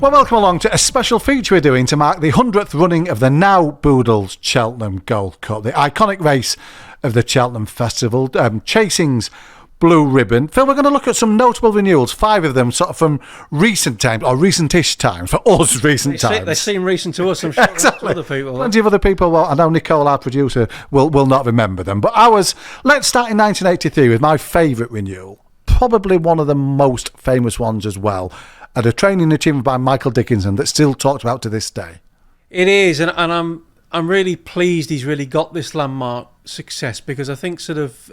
Well, welcome along to a special feature we're doing to mark the 100th running of the now boodled Cheltenham Gold Cup, the iconic race of the Cheltenham Festival, chasing's Blue Riband. Phil, we're going to look at some notable renewals, 5 of them sort of from recent times, or recentish times, for us recent times. They seem recent to us, I'm sure. Exactly. To other people. Plenty of other people, well, I know Nicole, our producer, will not remember them. But ours, let's start in 1983 with my favourite renewal, probably one of the most famous ones as well, at a training achievement by Michael Dickinson that's still talked about to this day. It is, and I'm really pleased he's really got this landmark success, because I think sort of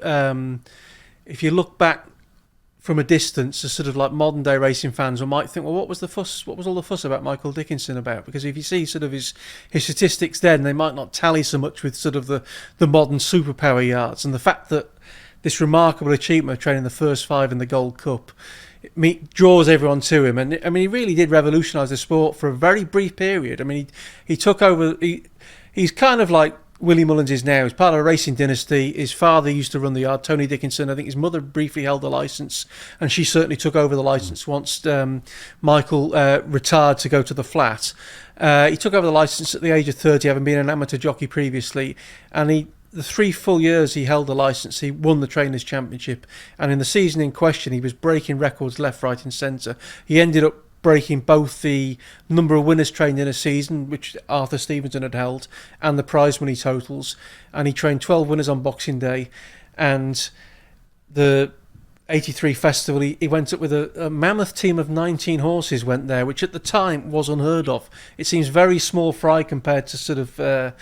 if you look back from a distance, as sort of like modern day racing fans, we might think, well, what was the fuss? What was all the fuss about Michael Dickinson about? Because if you see sort of his statistics then, they might not tally so much with sort of the modern superpower yards, and the fact that this remarkable achievement of training the first 5 in the Gold Cup draws everyone to him. And I mean, he really did revolutionise the sport for a very brief period. I mean, he took over. He's kind of like Willie Mullins is now. He's part of a racing dynasty. His father used to run the yard, Tony Dickinson. I think his mother briefly held the licence, and she certainly took over the licence once Michael retired to go to the flat. He took over the licence at the age of 30, having been an amateur jockey previously, and the 3 full years he held the licence, he won the Trainers' Championship, and in the season in question he was breaking records left, right and centre. He ended up breaking both the number of winners trained in a season, which Arthur Stevenson had held, and the prize money totals, and he trained 12 winners on Boxing Day. And the 83 Festival, he went up with a mammoth team of 19 horses went there, which at the time was unheard of. It seems very small fry compared to sort of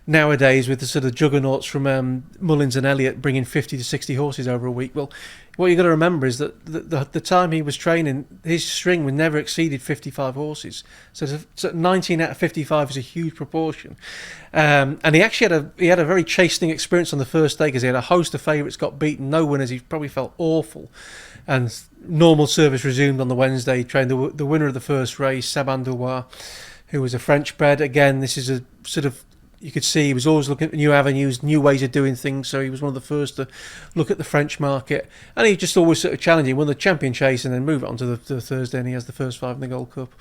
nowadays with the sort of juggernauts from Mullins and Elliott bringing 50 to 60 horses over a week. Well, what you've got to remember is that the time he was training, his string would never exceeded 55 horses. So 19 out of 55 is a huge proportion. And he actually had a very chastening experience on the first day, because he had a host of favourites got beaten, no winners. He probably felt awful. And normal service resumed on the Wednesday. He trained the winner of the first race, Saban Douar, who was a French bred. Again, this is a sort of, you could see he was always looking at new avenues, new ways of doing things, so he was one of the first to look at the French market. And he just always sort of challenging, won the champion chase and then move it on to the Thursday, and he has the first 5 in the Gold Cup.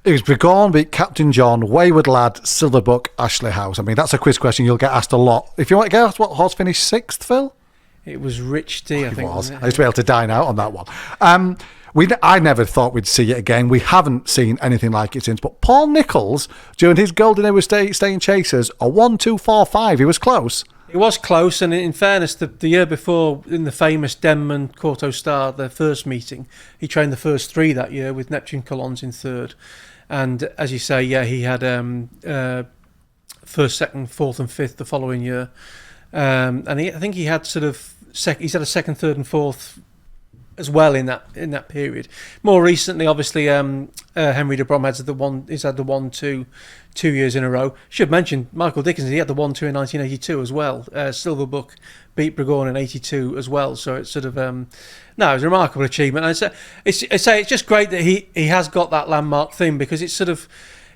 It was Begorn beat Captain John, Wayward Lad, Silverbuck, Ashley House. I mean, that's a quiz question you'll get asked a lot. If you want to guess what horse finished 6th, Phil? It was Rich D, I think. It was. I used to be able to dine out on that one. I never thought we'd see it again. We haven't seen anything like it since. But Paul Nicholls, during his Golden Era staying chasers, a 1-2-4-5. He was close. It was close, and in fairness, the year before, in the famous Denman Quarto Star, their first meeting, he trained the first 3 that year with Neptune Colons in 3rd. And as you say, yeah, he had 1st, 2nd, 4th and 5th the following year. And I think he had sort of he's had a 2nd, 3rd and 4th as well in that period. More recently, obviously, Henry de Brom he's had the 1-2 2 years in a row. Should mention Michael Dickinson, he had the 1-2 in 1982 as well. Silverbuck beat Begorn in 82 as well. So it's sort of it was a remarkable achievement. And it's just great that he has got that landmark thing, because it's sort of,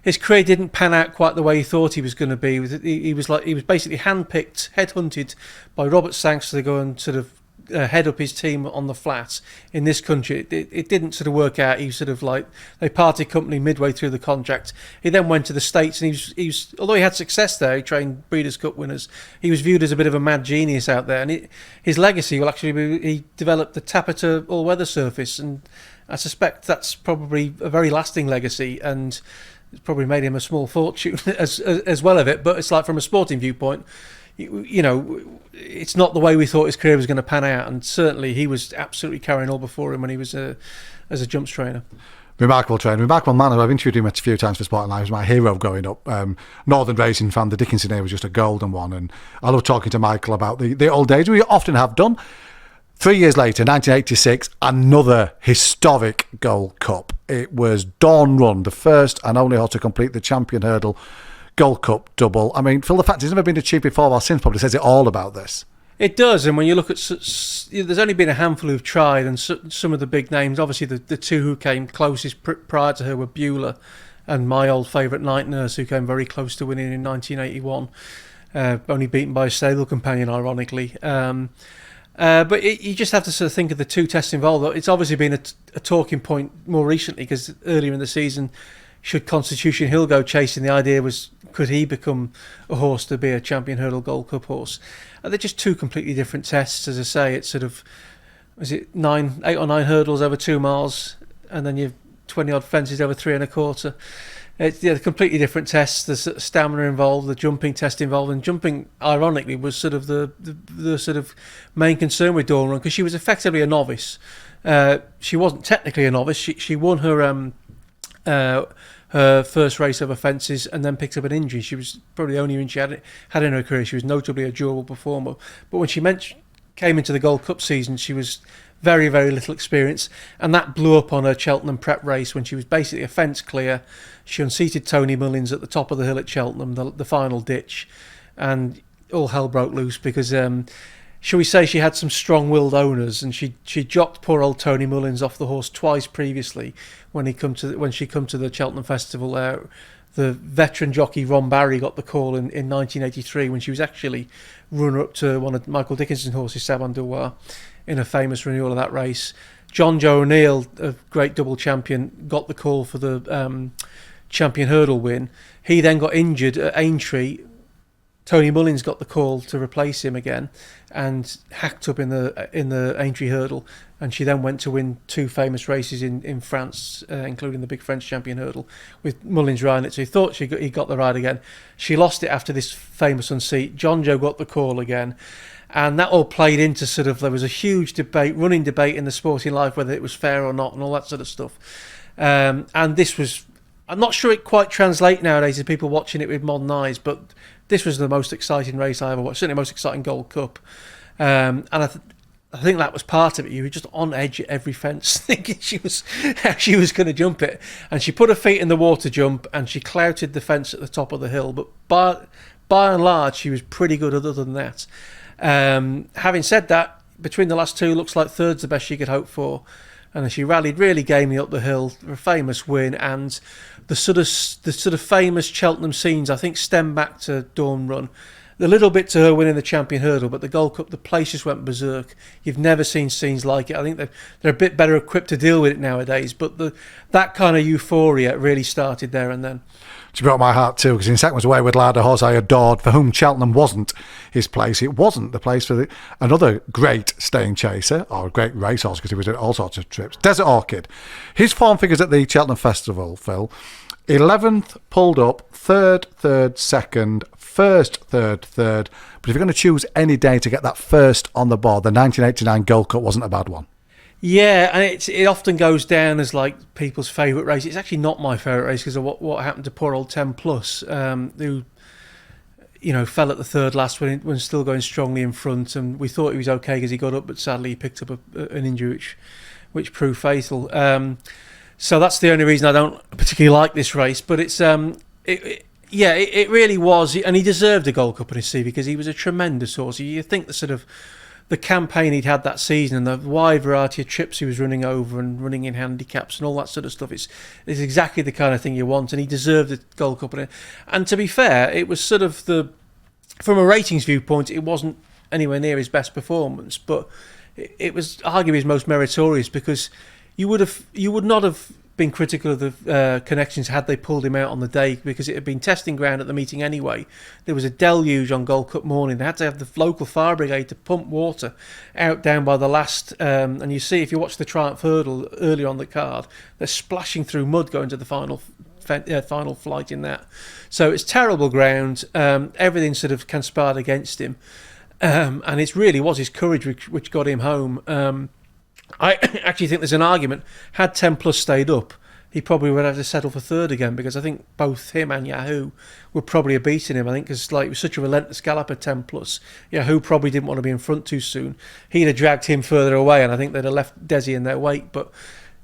his career didn't pan out quite the way he thought he was going to be. He was basically handpicked, headhunted by Robert Sanks to go and sort of head up his team on the flat in this country. It didn't sort of work out. He was sort of like, they parted company midway through the contract. He then went to the States, and he was although he had success there, he trained Breeders' Cup winners, he was viewed as a bit of a mad genius out there. And his legacy will actually be, he developed the Tappeta all-weather surface, and I suspect that's probably a very lasting legacy, and it's probably made him a small fortune as well of it. But it's like, from a sporting viewpoint, you know, it's not the way we thought his career was going to pan out, and certainly he was absolutely carrying all before him when he was as a jumps trainer. Remarkable trainer, remarkable man. I've interviewed him a few times for Sport and Life. He was my hero growing up. Northern racing fan, the Dickinson era was just a golden one, and I love talking to Michael about the old days. We often have done. 3 years later, 1986, another historic Gold Cup. It was Dawn Run, the first and only horse to complete the Champion Hurdle Gold Cup double. I mean, Phil, the fact it's never been achieved before or since probably says it all about this. It does, and when you look at, there's only been a handful who've tried, and some of the big names, obviously the 2 who came closest prior to her were Beulah and my old favourite Night Nurse, who came very close to winning in 1981, only beaten by a stable companion, ironically. But you just have to sort of think of the 2 tests involved. It's obviously been a talking point more recently, because earlier in the season, should Constitution Hill go chasing, the idea was, could he become a horse to be a Champion Hurdle Gold Cup horse? They're just two completely different tests. As I say, it's sort of, is it 8 or 9 hurdles over 2 miles, and then you've 20 odd fences over 3.25. It's completely different tests. There's stamina involved, the jumping test involved, and jumping, ironically, was sort of the sort of main concern with Dawn Run, because she was effectively a novice. She wasn't technically a novice. She won her first race over fences and then picked up an injury. She was probably the only injury she had in her career. She was notably a durable performer. But when she came into the Gold Cup season, she was very, very little experience, and that blew up on her Cheltenham prep race when she was basically a fence clear. She unseated Tony Mullins at the top of the hill at Cheltenham, the final ditch, and all hell broke loose because, shall we say, she had some strong-willed owners, and she jocked poor old Tony Mullins off the horse twice previously when she come to the Cheltenham Festival. The veteran jockey Ron Barry got the call in 1983 when she was actually runner-up to one of Michael Dickinson's horses, Saban Douar, in a famous renewal of that race. John Joe O'Neill, a great double champion, got the call for the Champion Hurdle win. He then got injured at Aintree. Tony Mullins got the call to replace him again and hacked up in the Aintree Hurdle, and she then went to win 2 famous races in France, including the big French Champion Hurdle, with Mullins riding it. So he thought he got the ride again. She lost it after this famous unseat. John Joe got the call again, and that all played into sort of, there was a huge running debate in the sporting life whether it was fair or not and all that sort of stuff. And this was, I'm not sure it quite translates nowadays to people watching it with modern eyes, but this was the most exciting race I ever watched, certainly the most exciting Gold Cup. And I think that was part of it. You were just on edge at every fence thinking how she was going to jump it. And she put her feet in the water jump and she clouted the fence at the top of the hill. But by and large, she was pretty good other than that. Having said that, between the last 2, looks like third's the best she could hope for. And she rallied really gamely up the hill, a famous win, and the sort of famous Cheltenham scenes, I think, stem back to Dawn Run. A little bit to her winning the Champion Hurdle, but the Gold Cup, the place just went berserk. You've never seen scenes like it. I think they're a bit better equipped to deal with it nowadays, but that kind of euphoria really started there and then. She broke my heart too, because in Seconds Wayward Lad, a horse I adored, for whom Cheltenham wasn't his place. It wasn't the place for another great staying chaser, or a great racehorse, because he was at all sorts of trips. Desert Orchid. His form figures at the Cheltenham Festival, Phil: 11th pulled up, 3rd, 2nd, 1st, 3rd. But if you're going to choose any day to get that first on the board, the 1989 Gold Cup wasn't a bad one. Yeah, and it often goes down as like people's favourite race. It's actually not my favourite race because of what happened to poor old 10 Plus, who fell at the third last when still going strongly in front, and we thought he was okay because he got up, but sadly he picked up an injury which proved fatal. So that's the only reason I don't particularly like this race. But it's it really was, and he deserved a Gold Cup on his CV because he was a tremendous horse. You think the campaign he'd had that season and the wide variety of trips he was running over and running in handicaps and all that sort of stuff, it's exactly the kind of thing you want, and he deserved the Gold Cup. And to be fair, it was sort of from a ratings viewpoint, it wasn't anywhere near his best performance, but it was arguably his most meritorious, because you would not have been critical of the connections had they pulled him out on the day, because it had been testing ground at the meeting anyway. There was a deluge on Gold Cup morning. They had to have the local fire brigade to pump water out down by the last, and you see, if you watch the Triumph Hurdle earlier on the card, they're splashing through mud going to the final flight in that. So it's terrible ground. Everything sort of conspired against him, and it really was his courage which got him home. I actually think there's an argument, had 10 Plus stayed up, he probably would have to settle for third again, because I think both him and Yahoo would probably have beaten him. I think because it was such a relentless galloper, 10 Plus. Yahoo probably didn't want to be in front too soon. He'd have dragged him further away, and I think they'd have left Desi in their wake. But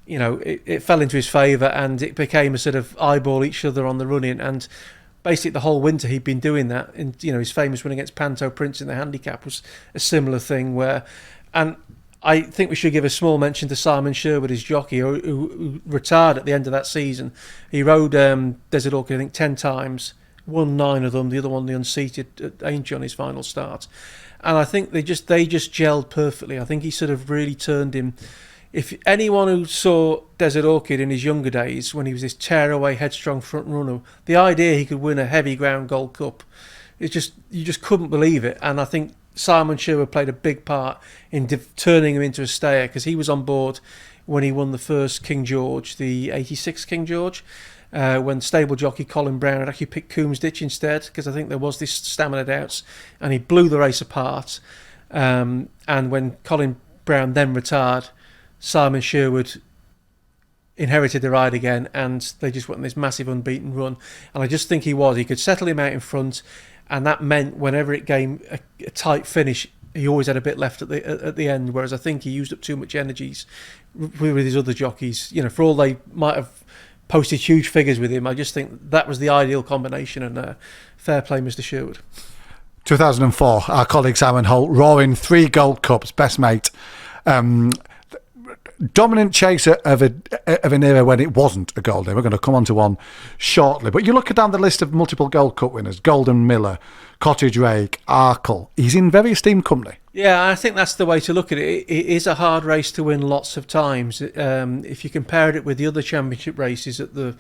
it fell into his favour, and it became a sort of eyeball each other on the run-in. And basically the whole winter he'd been doing that. And his famous win against Panto Prince in the handicap was a similar thing where, and I think we should give a small mention to Simon Sherwood, his jockey, who retired at the end of that season. He rode Desert Orchid, I think, 10 times, won 9 of them, the other one the unseated at Aintree on his final start. And I think they just gelled perfectly. I think he sort of really turned him. if anyone who saw Desert Orchid in his younger days, when he was this tearaway, headstrong front runner, the idea he could win a heavy ground Gold Cup, you just couldn't believe it. And I think Simon Sherwood played a big part in turning him into a stayer, because he was on board when he won the first King George, the 86 King George, when stable jockey Colin Brown had actually picked Coombs Ditch instead, because I think there was this stamina doubts, and he blew the race apart. And when Colin Brown then retired, Simon Sherwood inherited the ride again, and they just went on this massive unbeaten run. And I just think he could settle him out in front, and that meant whenever it came a tight finish, he always had a bit left at the end. Whereas I think he used up too much energies with his other jockeys. For all they might have posted huge figures with him, I just think that was the ideal combination. And fair play, Mr. Sherwood. 2004, our colleague Simon Holt, roaring 3 Gold Cups, best mate. Dominant chaser of an era when it wasn't a Gold. We're going to come on to one shortly. But you look down the list of multiple Gold Cup winners: Golden Miller, Cottage Rake, Arkle. He's in very esteemed company. Yeah, I think that's the way to look at it. It is a hard race to win lots of times. If you compared it with the other championship races at the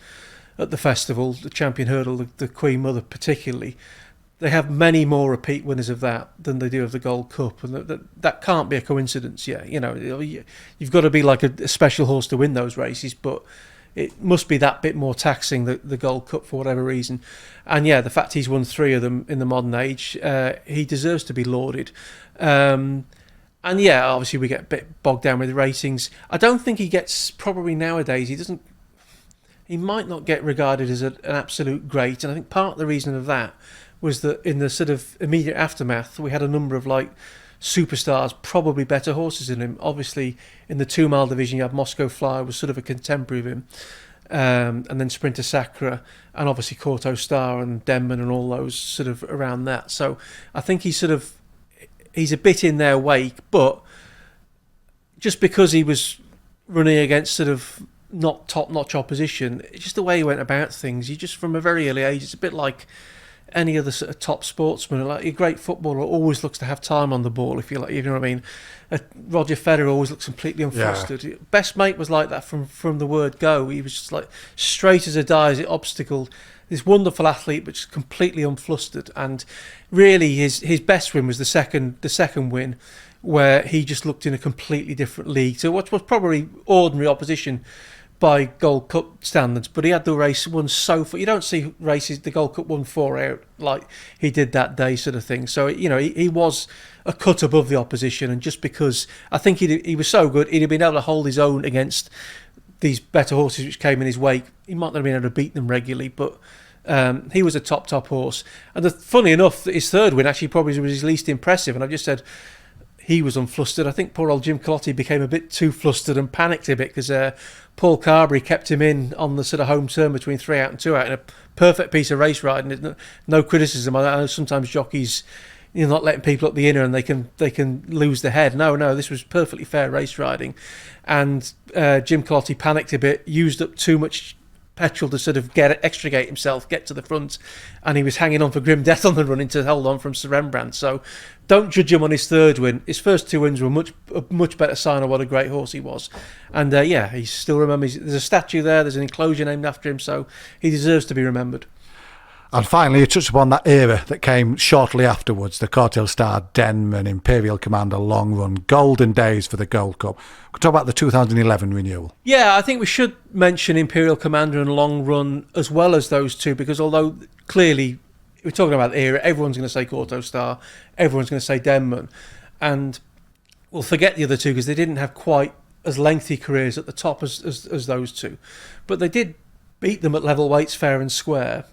festival, the Champion Hurdle, the Queen Mother particularly, they have many more repeat winners of that than they do of the Gold Cup, and that can't be a coincidence. Yeah, you've got to be like a special horse to win those races, but it must be that bit more taxing, the Gold Cup, for whatever reason. And yeah, the fact he's won 3 of them in the modern age, he deserves to be lauded. And yeah, obviously we get a bit bogged down with the ratings. I don't think he gets, probably nowadays, he might not get regarded as an absolute great, and I think part of the reason of that was that in the sort of immediate aftermath, we had a number of superstars, probably better horses than him. Obviously, in the 2 mile division, you had Moscow Flyer, was sort of a contemporary of him, and then Sprinter Sacra, and obviously Corto Star and Denman and all those sort of around that. So I think he's a bit in their wake, but just because he was running against sort of not top-notch opposition, it's just the way he went about things. You just, from a very early age, it's a bit like any other sort of top sportsman. Like a great footballer always looks to have time on the ball, if you like, you know what I mean. Roger Federer always looks completely unflustered. Yeah. Best Mate was like that from the word go. He was just like straight as a die as it obstacled. This wonderful athlete, but just completely unflustered. And really, his best win was the second win, where he just looked in a completely different league. So what was probably ordinary opposition by Gold Cup standards, but he had the race won so far. You don't see races the Gold Cup won 4 out like he did that day, sort of thing. So he was a cut above the opposition, and just because I think he was so good, he'd have been able to hold his own against these better horses which came in his wake. He might not have been able to beat them regularly, but he was a top horse. And funny enough, his 3rd win actually probably was his least impressive, and I've just said he was unflustered. I think poor old Jim Colotti became a bit too flustered and panicked a bit, because Paul Carberry kept him in on the sort of home turn between 3 out and 2 out in a perfect piece of race riding. No criticism. I know sometimes jockeys, not letting people up the inner and they can lose their head. No, this was perfectly fair race riding. And Jim Colotti panicked a bit, used up too much petrol to sort of extricate himself, get to the front, and he was hanging on for grim death on the running to hold on from Sir Rembrandt. So don't judge him on his 3rd win. His first 2 wins were a much better sign of what a great horse he was. And he still remembers. There's a statue there, there's an enclosure named after him, so he deserves to be remembered. And finally, you touched upon that era that came shortly afterwards, the Corto Star, Denman, Imperial Commander, Long Run, golden days for the Gold Cup. We'll talk about the 2011 renewal. Yeah, I think we should mention Imperial Commander and Long Run as well as those two, because although clearly we're talking about the era, everyone's going to say Corto Star, everyone's going to say Denman, and we'll forget the other two because they didn't have quite as lengthy careers at the top as those two. But they did beat them at level weights fair and square.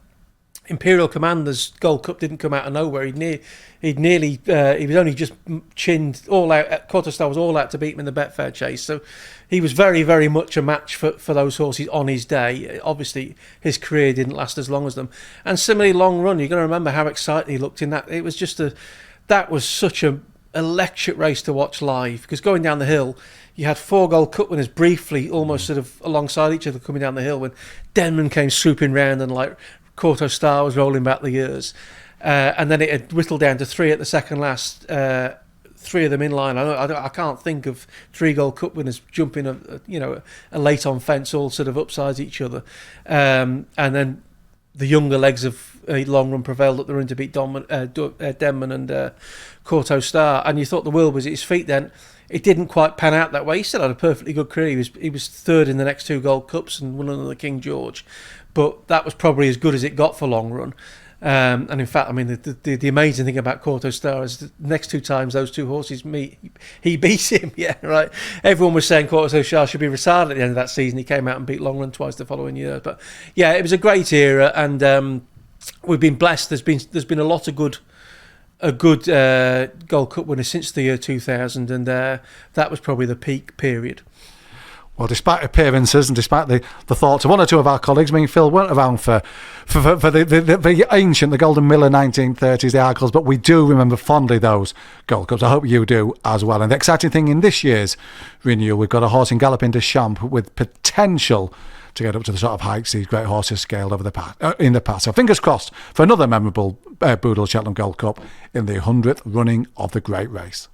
Imperial Commander's Gold Cup didn't come out of nowhere. He was only just chinned all out. Corto Star was all out to beat him in the Betfair Chase, so he was very, very much a match for those horses on his day. Obviously, his career didn't last as long as them. And similarly, Long Run, you're going to remember how excited he looked in that. It was just that was such a electric race to watch live, because going down the hill, you had 4 Gold Cup winners briefly, almost sort of alongside each other coming down the hill, when Denman came swooping round and Corto Star was rolling back the years, and then it had whittled down to 3 at the second last, three of them in line. I can't think of 3 Gold Cup winners jumping a late on fence all sort of upsides each other, and then the younger legs of Long Run prevailed up the run to beat Denman and Corto Star, and you thought the world was at his feet then. It didn't quite pan out that way. He still had a perfectly good career. He was third in the next 2 Gold Cups and won another King George, but that was probably as good as it got for Long Run. And in fact, I mean, the amazing thing about Corto Star is the next 2 times those 2 horses meet, he beats him. Yeah, right. Everyone was saying Corto Star should be retired at the end of that season. He came out and beat Long Run twice the following year. But yeah, it was a great era, and we've been blessed. There's been a lot of good Gold Cup winners since the year 2000, and that was probably the peak period. Well, despite appearances and despite the thoughts of 1 or 2 of our colleagues, I mean, Phil weren't around for the ancient, the Golden Miller 1930s, the Icals, but we do remember fondly those Gold Cups. I hope you do as well. And the exciting thing in this year's renewal, we've got a horse in Galloping de Champs with potential to get up to the sort of heights these great horses scaled over in the past. So fingers crossed for another memorable Boodle Cheltenham Gold Cup in the 100th running of the great race.